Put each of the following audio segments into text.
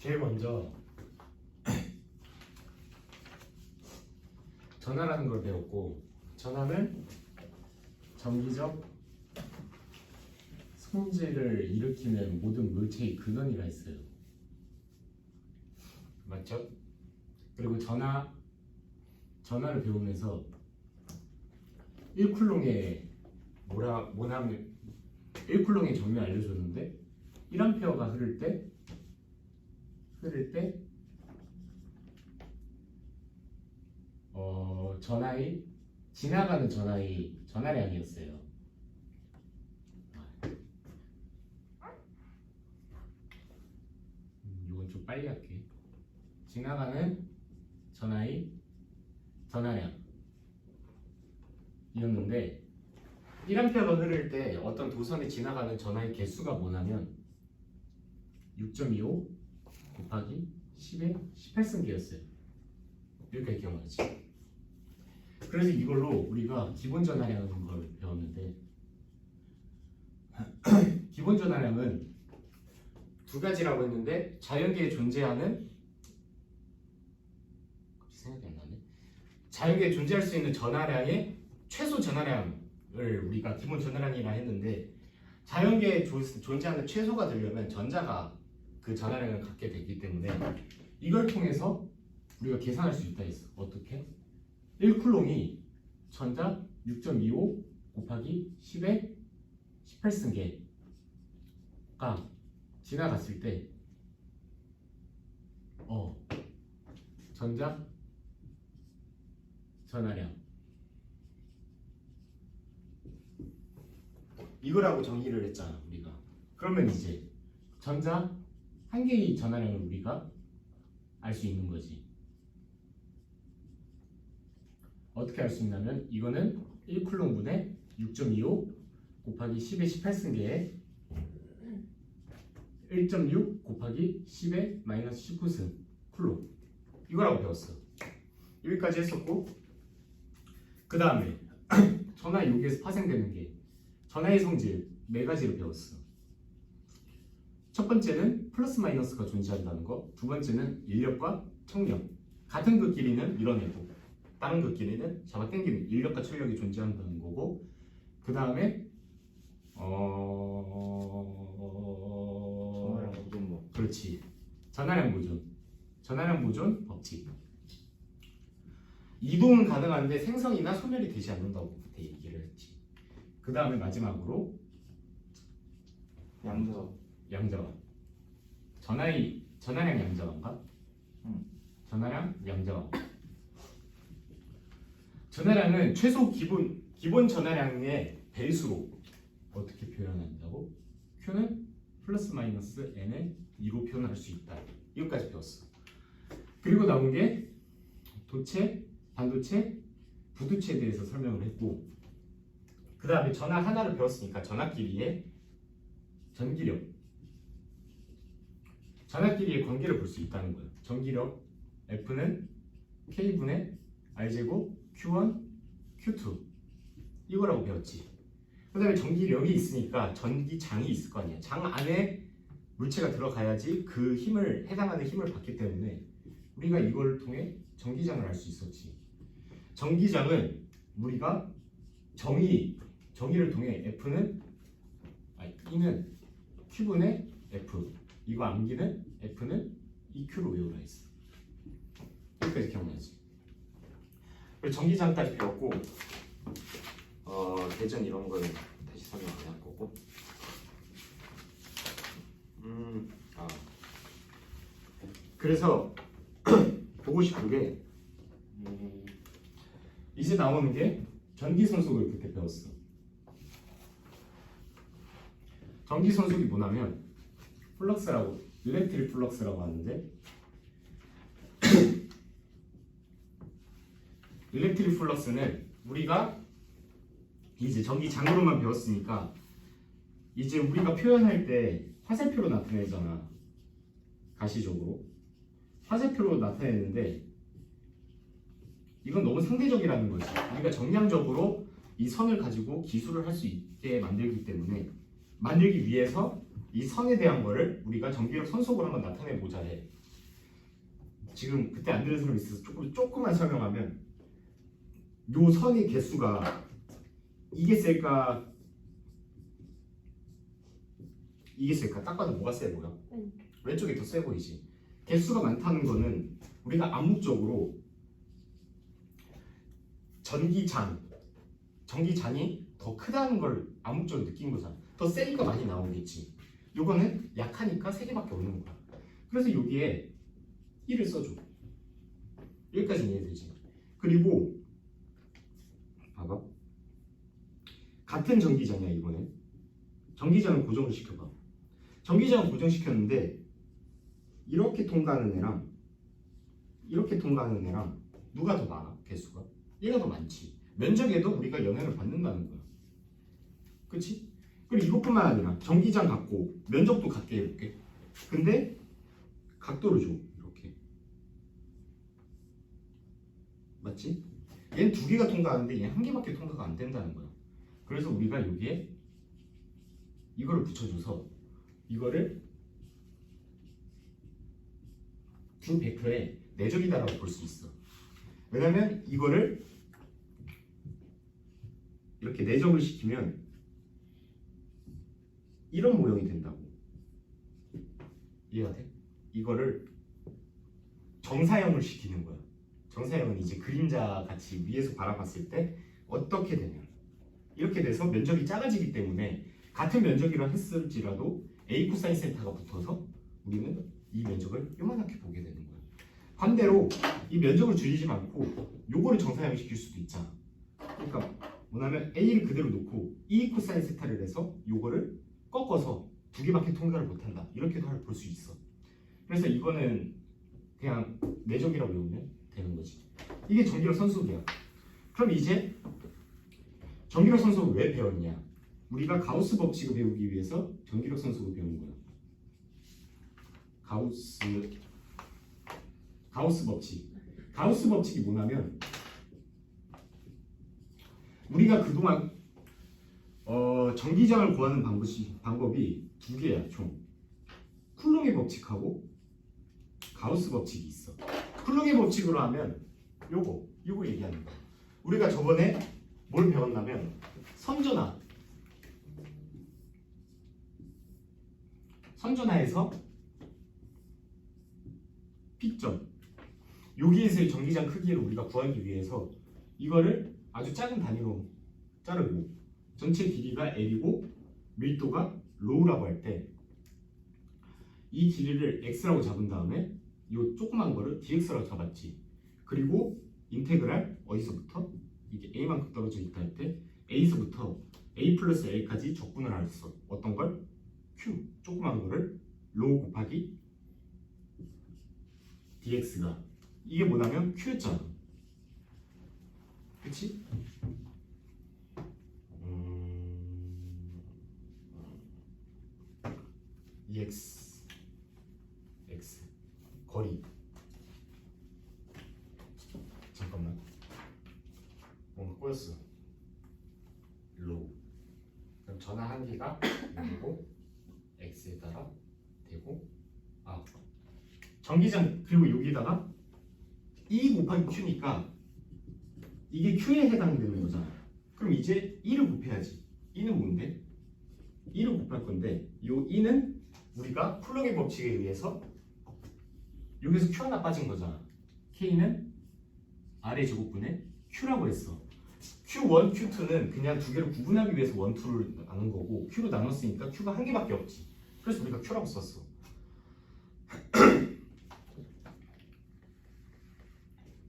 제일 먼저 전하라는 걸 배웠고, 전하는 정기적 성질을 일으키는 모든 물체의 근원이라 했어요. 맞죠? 그리고 전하를 배우면서 1쿨롱의 뭐냐면 1쿨롱의 정리 알려줬는데 1A가 흐를 때 지나가는 전하량이었어요. 이건 좀 빨리 할게. 지나가는 전하량이었는데 1A가 흐를 때 어떤 도선에 지나가는 전하의 개수가 뭐냐면 6.25 곱하기 10의 18승계였어요. 여기까지 기억나지? 그래서 이걸로 우리가 기본 전하량을 걸 배웠는데 기본 전하량은 두 가지라고 했는데 자연계에 존재하는 생각이 안 나네. 자연계에 존재할 수 있는 전하량의 최소 전하량을 우리가 기본 전하량이라 했는데 자연계에 존재하는 최소가 되려면 전자가 그 전하량을 갖게 되기 때문에 이걸 통해서 우리가 계산할 수 있다 했어. 어떻게? 1쿨롱이 전자 6.25 곱하기 10의 18승계가 지나갔을 때 전하량 이거라고 정의를 했잖아 우리가. 그러면 이제 전자 한 개의 전하량을 우리가 알 수 있는 거지. 어떻게 알 수 있냐면 이거는 1쿨롱분의 6.25 곱하기 10의 18승계에 1.6 곱하기 10의 마이너스 19승 쿨롱 이거라고 배웠어. 여기까지 했었고, 그 다음에 전하 여기에서 파생되는 게 전하의 성질 네 가지를 배웠어. 첫 번째는 플러스 마이너스가 존재한다는 거, 두 번째는 인력과 청력, 같은 극끼리는 밀어내고 다른 극끼리는 잡아당기는 인력과 청력이 존재한다는 거고, 그 다음에 전하량 보존 그렇지. 전하량 보존 법칙. 이동은 가능한데 생성이나 소멸이 되지 않는다고 그때 얘기를 했지. 그 다음에 마지막으로 양자완. 전하량 양자완가? 전하량 양자완. 전하량은 최소 기본 전하량의 배수로 어떻게 표현한다고? Q는 플러스 마이너스 N의 2로 표현할 수 있다. 이것까지 배웠어. 그리고 나온 게 도체, 반도체, 부도체에 대해서 설명을 했고, 그 다음에 전하 하나를 배웠으니까 전하끼리의 전기력, 전하끼리의 관계를 볼 수 있다는 거예요. 전기력 F는 K분의 R제곱 Q1, Q2 이거라고 배웠지. 그 다음에 전기력이 있으니까 전기장이 있을 거 아니야. 장 안에 물체가 들어가야지 그 힘을, 해당하는 힘을 받기 때문에 우리가 이걸 통해 전기장을 알 수 있었지. 전기장은 우리가 정의를 통해 E는 Q분의 F, 이거 암기는 F는 EQ로 외우라 했어. 여기까지 기억나지? 그리고 전기장까지 배웠고, 대전 이런 거는 다시 설명 안 할 거고, 그래서 보고 싶은 게 이제 나오는 게 전기선속을 그때 배웠어. 전기선속이 뭐냐면 플럭스라고, 일렉트릭 플럭스라고 하는데 일렉트릭 플럭스는 우리가 이제 전기장으로만 배웠으니까 이제 우리가 표현할 때 화살표로 나타내잖아. 가시적으로 화살표로 나타내는데 이건 너무 상대적이라는 거지. 우리가 정량적으로 이 선을 가지고 기술을 할 수 있게 만들기 위해서 이 선에 대한 거를 우리가 전기력 선속으로 한번 나타내 보자 해. 지금 그때 안 들은 사람 있어서 조금만 설명하면 요 선의 개수가 이게 셀까 이게 셀까? 딱 봐도 뭐가 세 보여? 왼쪽이 더 세 보이지? 개수가 많다는 거는 우리가 암묵적으로 전기장이 더 크다는 걸 암묵적으로 느낀 거잖아. 더 세니까 많이 나오겠지. 요거는 약하니까 3개밖에 없는 거야. 그래서 여기에 1을 써줘. 여기까지 이해되지? 그리고 봐봐. 같은 전기장이야 이번에. 전기장을 고정을 시켜봐. 전기장을 고정시켰는데 이렇게 통과하는 애랑 이렇게 통과하는 애랑 누가 더 많아? 개수가? 얘가 더 많지. 면적에도 우리가 영향을 받는다는 거야. 그치? 그리고 이것뿐만 아니라 전기장 갖고 면적도 같게 해볼게. 근데 각도를 줘. 이렇게. 맞지? 얘는 2개가 통과하는데 얘는 1개밖에 통과가 안 된다는 거야. 그래서 우리가 여기에 이거를 붙여줘서 이거를 두 벡터의 내적이다라고 볼 수 있어. 왜냐면 이거를 이렇게 내적을 시키면 이런 모형이 된다고. 이해가 돼? 이거를 정사형을 시키는 거야. 정사형은 이제 그림자 같이 위에서 바라봤을 때 어떻게 되냐. 이렇게 돼서 면적이 작아지기 때문에 같은 면적이라 했을지라도 A 코사인 세타가 붙어서 우리는 이 면적을 요만하게 보게 되는 거야. 반대로 이 면적을 줄이지 않고 요거를 정사형 시킬 수도 있잖아. 그러니까 뭐냐면 A를 그대로 놓고 E 코사인 세타를 해서 요거를 꺾어서 2개밖에 통과를 못한다. 이렇게도 볼 수 있어. 그래서 이거는 그냥 내적이라고 외우면 되는 거지. 이게 전기력 선속이야. 그럼 이제 전기력 선속을 왜 배웠냐? 우리가 가우스 법칙을 배우기 위해서 전기력 선속을 배우는 거야. 가우스 법칙. 가우스 법칙이 뭐냐면 우리가 그동안 전기장을 구하는 방법이 2개야 총. 쿨롱의 법칙하고 가우스 법칙이 있어. 쿨롱의 법칙으로 하면 요거 얘기하는 거야. 우리가 저번에 뭘 배웠냐면 선전하에서 P점 여기에서의 전기장 크기를 우리가 구하기 위해서 이거를 아주 작은 단위로 자르고 전체 길이가 L이고 밀도가 로우라고 할 때 이 길이를 X라고 잡은 다음에 이 조그만 거를 DX라고 잡았지. 그리고 인테그랄 어디서부터? 이게 A만큼 떨어져 있다 할 때 A서부터 A 플러스 L까지 적분을 했어. 어떤 걸? Q 조그만 거를 로우 곱하기 DX가 이게 뭐냐면 Q였잖아. 그치? EX X 거리 잠깐만 뭔가 꼬였어. 로우 그럼 전화 한기가 여기고 X에 따라 되고 전기장 그리고 여기다가 E 곱하기 Q니까 이게 Q에 해당되는 거잖아. 그럼 이제 E를 곱해야지. E는 뭔데? E를 곱할 건데 이 E는 우리가 쿨롱의 법칙에 의해서 여기서 Q 하나 빠진 거잖아. K는 R의 제곱분의 Q라고 했어. Q1, Q2는 그냥 2개를 구분하기 위해서 1, 2를 나눈 거고 Q로 나눴으니까 Q가 1개밖에 없지. 그래서 우리가 Q라고 썼어.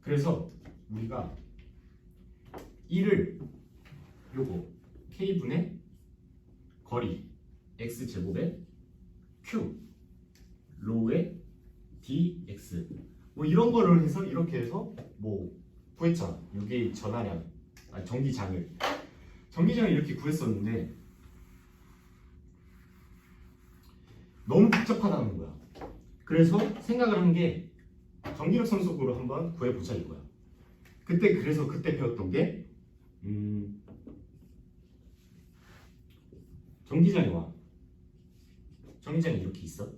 그래서 우리가 E를 요거 K분의 거리 X제곱에 Q 로우의 DX 뭐 이런 거를 해서 이렇게 해서 뭐 구했잖아. 이게 전하량 전기장을 이렇게 구했었는데 너무 복잡하다는 거야. 그래서 생각을 한 게 전기력 선속으로 한번 구해보자 이거야. 그때 배웠던 게 전기장이 와. 정류장이 이렇게 있어.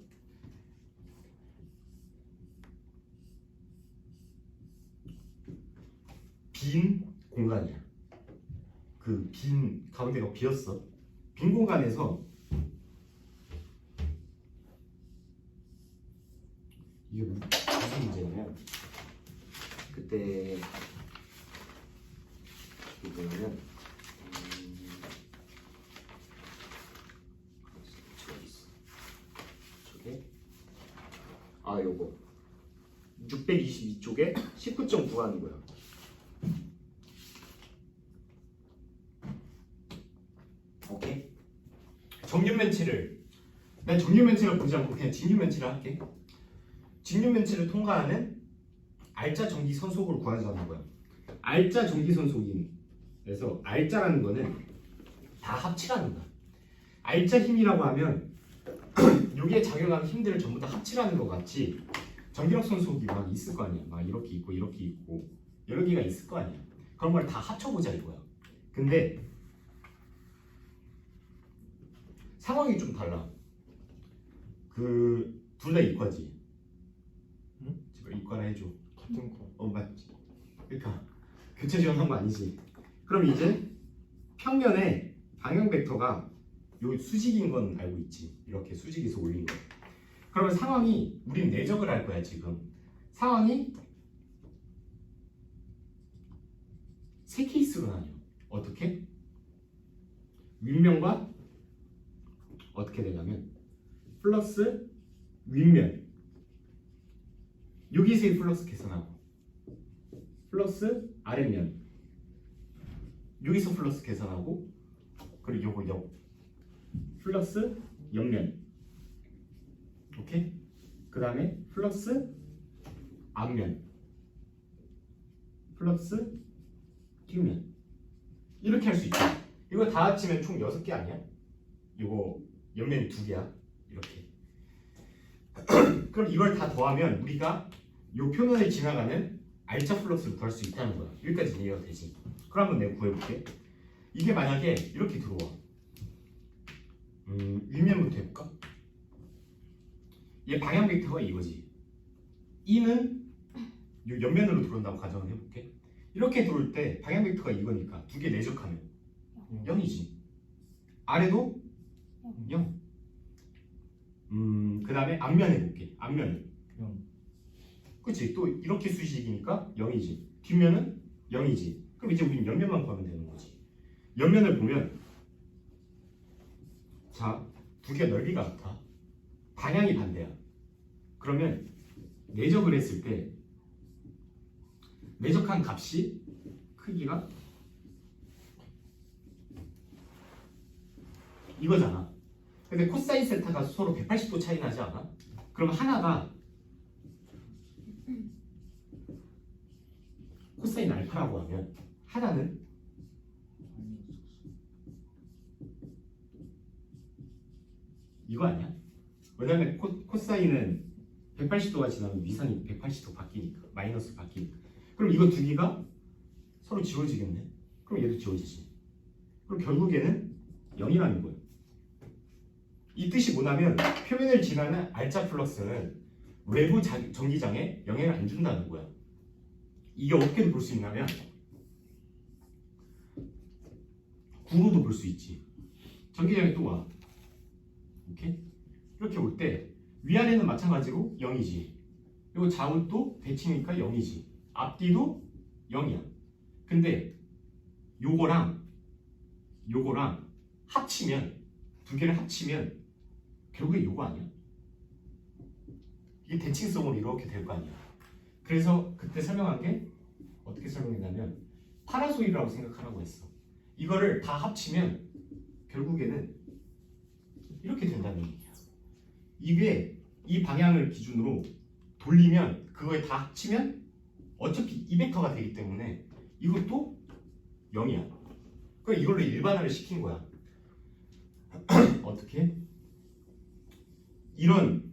빈 공간이야. 그 빈 가운데가 비었어. 빈 공간에서 이게 무슨 문제냐면 그때 이게 뭐냐면 저기 있어. 저게 요거 622쪽에 19.9항이고요. 오케이. 정류면체를 난 정류면체를 보지 않고 그냥 직류면체를 할게. 직류면체를 통과하는 알짜 전기선속을 구하자는 거야. 알짜 전기선속인에서 알짜라는 거는 다 합치라는 거야. 알짜 힘이라고 하면 여기에 작용하는 힘들을 전부 다 합치라는 것 같이 전기력 선속이 막 있을 거 아니야. 막 이렇게 있고 이렇게 있고 여러 개가 있을 거 아니야. 그런 걸 다 합쳐보자 이거야. 근데 상황이 좀 달라. 그 둘 다 이과지. 응? 제발 이과나 해줘. 같은 거. 맞지. 그러니까 교체 지원한 거 아니지. 그럼 이제 평면에 방향 벡터가 요 수직인 건 알고 있지. 이렇게 수직에서 올린 거. 그러면 상황이 우린 내적을 할 거야 지금. 상황이 세 케이스로 나뉘어. 어떻게? 윗면과 어떻게 되냐면 플러스 윗면 여기서의 플러스 계산하고 플러스 아랫면 여기서 플러스 계산하고 그리고 요거 역 플러스 옆면 오케이? 그 다음에 플러스 앞면 플러스 뒷면 이렇게 할 수 있죠. 이거 다 합치면 총 6개 아니야? 이거 옆면이 2개야 이렇게. 그럼 이걸 다 더하면 우리가 요 표면을 지나가는 알짜 플러스를 구할 수 있다는 거야. 여기까지 이해가 되지? 그럼 한번 내가 구해볼게. 이게 만약에 이렇게 들어와. 윗면부터 해볼까? 얘 방향 벡터가 이거지. E는 요 옆면으로 들어온다고 가정을 해볼게. 이렇게 들어올 때 방향 벡터가 이거니까 2개 내적하면 0이지. 아래도 0. 그 다음에 앞면 해볼게. 앞면은 0. 그치? 또 이렇게 수식이니까 0이지. 뒷면은 0이지. 그럼 이제 우린 옆면만 구하면 되는 거지. 옆면을 보면 자, 2개 넓이가 같아. 방향이 반대야. 그러면 내적을 했을 때 내적한 값이 크기가 이거잖아. 근데 코사인 세타가 서로 180도 차이 나지 않아? 그럼 하나가 코사인 알파라고 하면 하나는 이거 아니야? 왜냐면 코사인은 180도가 지나면 위상이 180도 바뀌니까 마이너스 바뀌니까. 그럼 이거 2개가 서로 지워지겠네. 그럼 얘도 지워지지. 그럼 결국에는 0이라는 거예요. 이 뜻이 뭐냐면 표면을 지나는 알짜 플러스는 외부 전기장에 영향을 안 준다는 거야. 이게 어떻게 볼 수 있냐면 구로도 볼 수 있지. 전기장이 또 와. 오케이? 이렇게 올 때 위아래는 마찬가지로 0이지. 그리고 좌우도 대칭이니까 0이지. 앞뒤도 0이야. 근데 요거랑 합치면 2개를 합치면 결국에 요거 아니야? 이게 대칭성으로 이렇게 될 거 아니야. 그래서 그때 설명한 게 어떻게 설명했냐면 파라소이드라고 생각하라고 했어. 이거를 다 합치면 결국에는 이렇게 된다는 얘기야. 이게 이 방향을 기준으로 돌리면 그거에 다 합치면 어차피 이 벡터가 되기 때문에 이것도 0이야. 그러니까 이걸로 일반화를 시킨 거야. 어떻게? 이런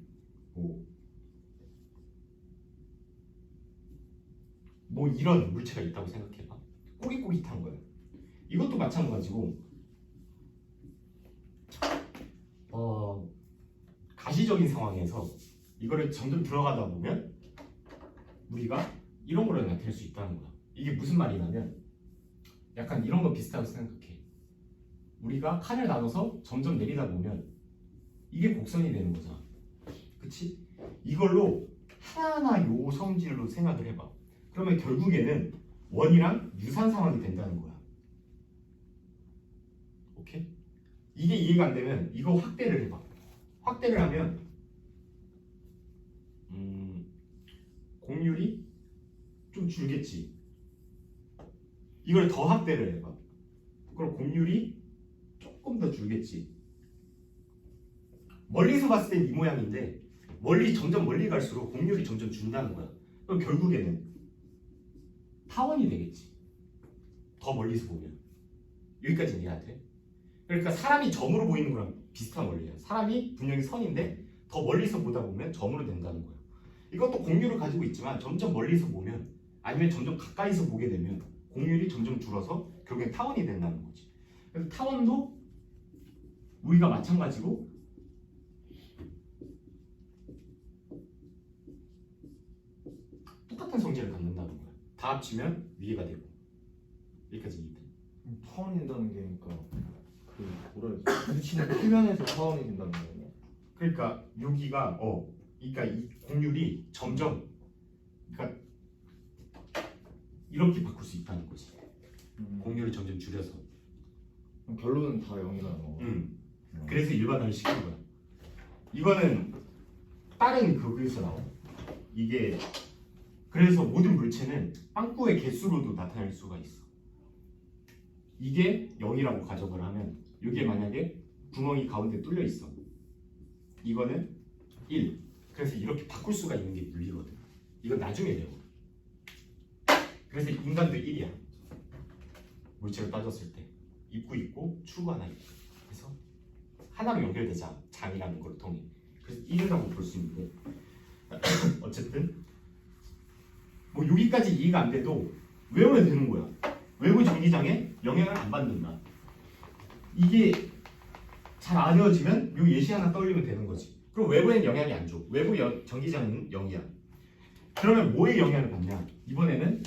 뭐 이런 물체가 있다고 생각해봐. 꼬깃꼬깃한 거야. 이것도 마찬가지고 과시적인 상황에서 이거를 점점 들어가다 보면 우리가 이런 걸로 나타낼 수 있다는 거야. 이게 무슨 말이냐면 약간 이런 거 비슷하다고 생각해. 우리가 칸을 나눠서 점점 내리다 보면 이게 곡선이 되는 거잖아. 그치? 이걸로 하나하나 요 성질로 생각을 해봐. 그러면 결국에는 원이랑 유사한 상황이 된다는 거야. 오케이? 이게 이해가 안 되면 이거 확대를 해봐. 확대를 하면 공률이 좀 줄겠지. 이걸 더 확대를 해봐. 그럼 공률이 조금 더 줄겠지. 멀리서 봤을 땐 이 모양인데 점점 멀리 갈수록 공률이 점점 준다는 거야. 그럼 결국에는 타원이 되겠지. 더 멀리서 보면. 여기까지 이해가 돼? 그러니까 사람이 점으로 보이는 거랑 비슷한 원리예요. 사람이 분명히 선인데 더 멀리서 보다 보면 점으로 된다는 거예요. 이것도 공률을 가지고 있지만 점점 멀리서 보면 아니면 점점 가까이서 보게 되면 공률이 점점 줄어서 결국엔 타원이 된다는 거지. 그래서 타원도 우리가 마찬가지로 똑같은 성질을 갖는다는 거야. 다 합치면 위에가 되고. 여기까지 이해돼? 타원이 된다는 게 그러니까 그 뭐라 해야 되지? 부딪히는 표면에서 타원이 된다는 거예요. 그러니까 여기가 그러니까 이 공률이 점점 그러니까 이렇게 바꿀 수 있다는 거지. 공률을 점점 줄여서. 그럼 결론은 다 0이라는 거. 그래서 일반화를 시킨 거야. 이거는 다른 거기서 나와. 이게 그래서 모든 물체는 빵꾸의 개수로도 나타낼 수가 있어. 이게 0이라고 가정을 하면 여기에 만약에 구멍이 가운데 뚫려 있어. 이거는 1. 그래서 이렇게 바꿀 수가 있는 게 물리거든. 이건 나중에 되고. 그래서 인간도 1이야. 물체를 따졌을 때 입구 있고 출구 하나 있고. 그래서 하나로 연결되자 장이라는 걸 통해. 그래서 1이라고 볼 수 있는데 어쨌든 뭐 여기까지 이해가 안 돼도 외우면 되는 거야. 외부 전기장에 영향을 안 받는다. 이게 잘 안 외워지면 요 예시 하나 떠올리면 되는 거지. 그럼 외부에는 영향이 안 줘. 외부 전기장은 0이야. 그러면 뭐에 영향을 받냐? 이번에는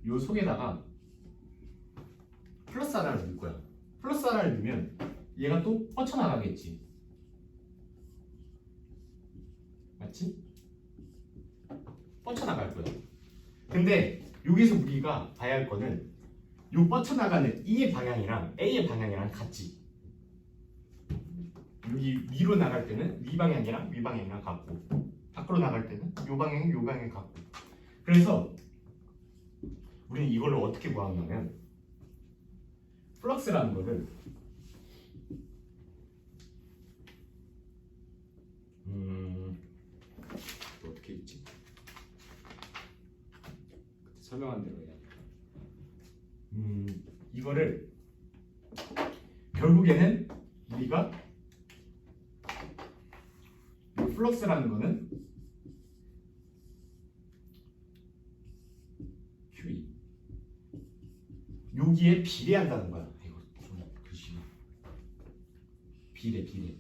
요 속에다가 플러스 하나를 넣을 거야. 플러스 하나를 넣으면 얘가 또 뻗쳐나가겠지. 맞지? 뻗쳐나갈 거야. 근데 여기서 우리가 봐야 할 거는 요 뻗쳐나가는 E의 방향이랑 A의 방향이랑 같지. 여기 위로 나갈 때는 위 방향이랑 위 방향이랑 같고 밖으로 나갈 때는 요 방향이 요 방향이 같고. 그래서 우리는 이걸로 어떻게 구하냐면 플럭스라는 거를 어떻게 있지? 그때 설명한 대로 해야 돼. 이거를 결국에는 우리가 이 플럭스라는 거는 QE 여기에 비례한다는 거야. 이거 좀 글씨가 비례.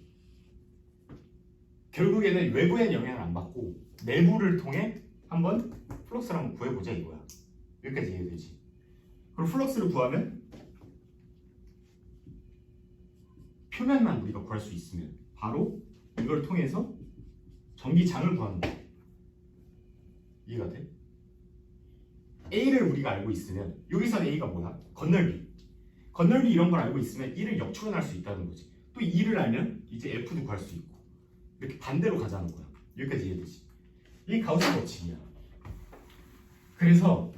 결국에는 외부엔 영향을 안 받고 내부를 통해 한번 플럭스를 한번 구해보자 이거야. 여기까지 이해되지? 그럼 플럭스를 구하면 표면만 우리가 구할 수 있으면 바로 이걸 통해서 전기장을 구하는 거야. 이해가 돼? A를 우리가 알고 있으면 여기서 A가 뭐야? 건널비 이런 걸 알고 있으면 1을 역추론할 수 있다는 거지. 또 2를 알면 이제 F도 구할 수 있고 이렇게 반대로 가자는 거야. 여기까지 이해되지? 이게 가우스 법칙이야. 그래서